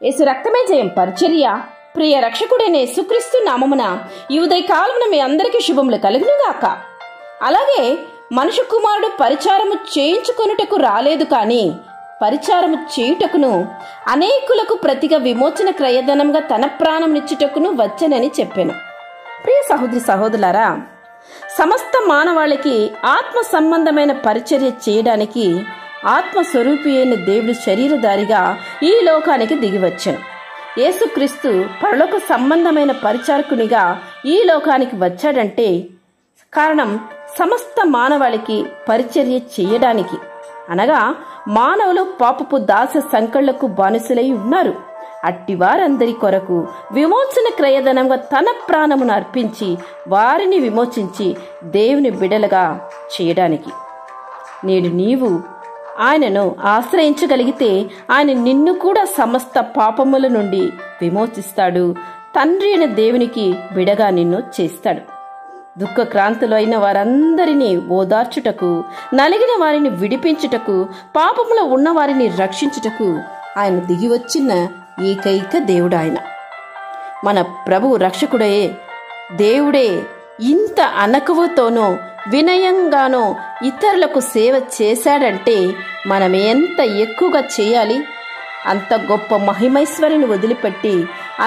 యేసు రక్తమే జయం పరిచర్య. ప్రియ రక్షకుడైన యేసుక్రీస్తు నామమున ఈ ఉదయకాలమున మీ అందరికీ శుభములు కలుగునుగాక. అలాగే మనుష్య కుమారుడు పరిచారము చేయించుకొనుటకు రాలేదు, కానీ పరిచారము చేయుటకును అనేకులకు ప్రతిగా విమోచన క్రయధనంగా తన ప్రాణంనిచ్చుటకును వచ్చనని చెప్పాను. ప్రియ సహోదరి సహోదరులారా, సమస్త మానవాళికి ఆత్మ సంబంధమైన పరిచర్య చేయడానికి ఆత్మస్వరూపి అయిన దేవుడు శరీరధారిగా ఈ లోకానికి దిగివచ్చాను. యేసుక్రీస్తు పరలోక సంబంధమైన పరిచారకునిగా ఈ లోకానికి వచ్చాడంటే కారణం సమస్త మానవాళికి పరిచర్య చేయడానికి. అనగా మానవులు పాపపు దాస సంకళ్లకు బానిసలై ఉన్నారు. అట్టి వారందరి కొరకు విమోచన క్రయధనంగా తన ప్రాణమును అర్పించి వారిని విమోచించి దేవుని బిడలుగా చేయడానికి. నేడు నీవు ఆయనను ఆశ్రయించగలిగితే ఆయన నిన్ను కూడా సమస్త పాపముల నుండి విమోచిస్తాడు. తండ్రి అయిన దేవునికి బిడగా నిన్ను చేస్తాడు. దుఃఖక్రాంతులు అయిన వారందరినీ ఓదార్చుటకు, నలిగిన వారిని విడిపించుటకు, పాపములో ఉన్న వారిని రక్షించుటకు ఆయన దిగివచ్చిన ఏకైక దేవుడు ఆయన. మన ప్రభువు రక్షకుడే దేవుడే ఇంత అనకవుతోనో వినయంగానో ఇతరులకు సేవ చేశాడంటే మనం ఎంత ఎక్కువగా చేయాలి? అంత గొప్ప మహిమైశ్వరిని వదిలిపెట్టి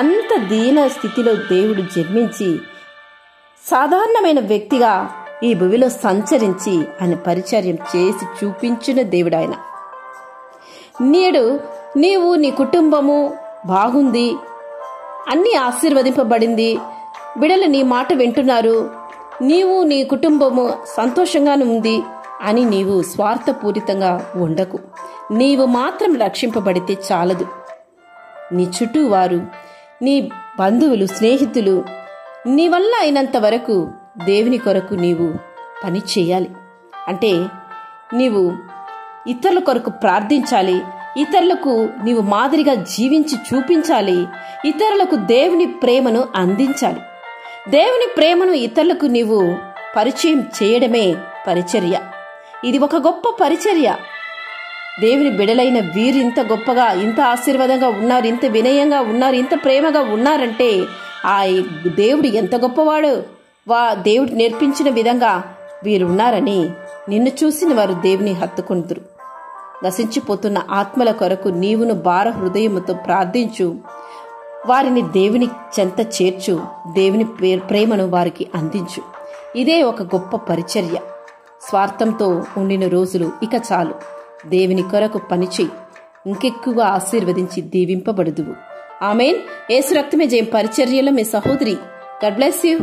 అంత దీన స్థితిలో దేవుడు జన్మించి సాధారణమైన వ్యక్తిగా ఈ భూమిలో సంచరించి ఆయన పరిచర్యం చేసి చూపించిన దేవుడు ఆయన. నేడు నీవు నీ కుటుంబము బాగుంది, అన్నీ ఆశీర్వదింపబడింది, బిడలు నీ మాట వింటున్నారు, నీవు నీ కుటుంబము సంతోషంగానే ఉంది అని నీవు స్వార్థపూరితంగా ఉండకు. నీవు మాత్రం రక్షింపబడితే చాలదు. నీ చుట్టూ వారు, నీ బంధువులు, స్నేహితులు నీ వల్ల అయినంత వరకు దేవుని కొరకు నీవు పని చేయాలి. అంటే నీవు ఇతరుల కొరకు ప్రార్థించాలి, ఇతరులకు నీవు మాదిరిగా జీవించి చూపించాలి, ఇతరులకు దేవుని ప్రేమను అందించాలి. దేవుని ప్రేమను ఇతరులకు నీవు పరిచయం చేయడమే పరిచర్య. ఇది ఒక గొప్ప పరిచర్య. దేవుని బిడలైన వీరు ఇంత గొప్పగా, ఇంత ఆశీర్వాదంగా ఉన్నారు, ఇంత వినయంగా ఉన్నారు, ఇంత ప్రేమగా ఉన్నారంటే ఆ దేవుడు ఎంత గొప్పవాడు, దేవుడు నేర్పించిన విధంగా వీరున్నారని నిన్ను చూసిన వారు దేవుని హత్తుకుందరు. నశించిపోతున్న ఆత్మల కొరకు నీవును భార హృదయముతో ప్రార్థించు, వారిని దేవుని చెంత చేర్చు, దేవుని ప్రేమను వారికి అందించు. ఇదే ఒక గొప్ప పరిచర్య. స్వార్థంతో ఉండిన రోజులు ఇక చాలు. దేవుని కొరకు పనిచేయి, ఇంకెక్కువగా ఆశీర్వదించి దీవింపబడుదువు. ఆమేన్. యేసు రక్తమే జయం పరిచర్యలో మీ సహోదరి. God bless you.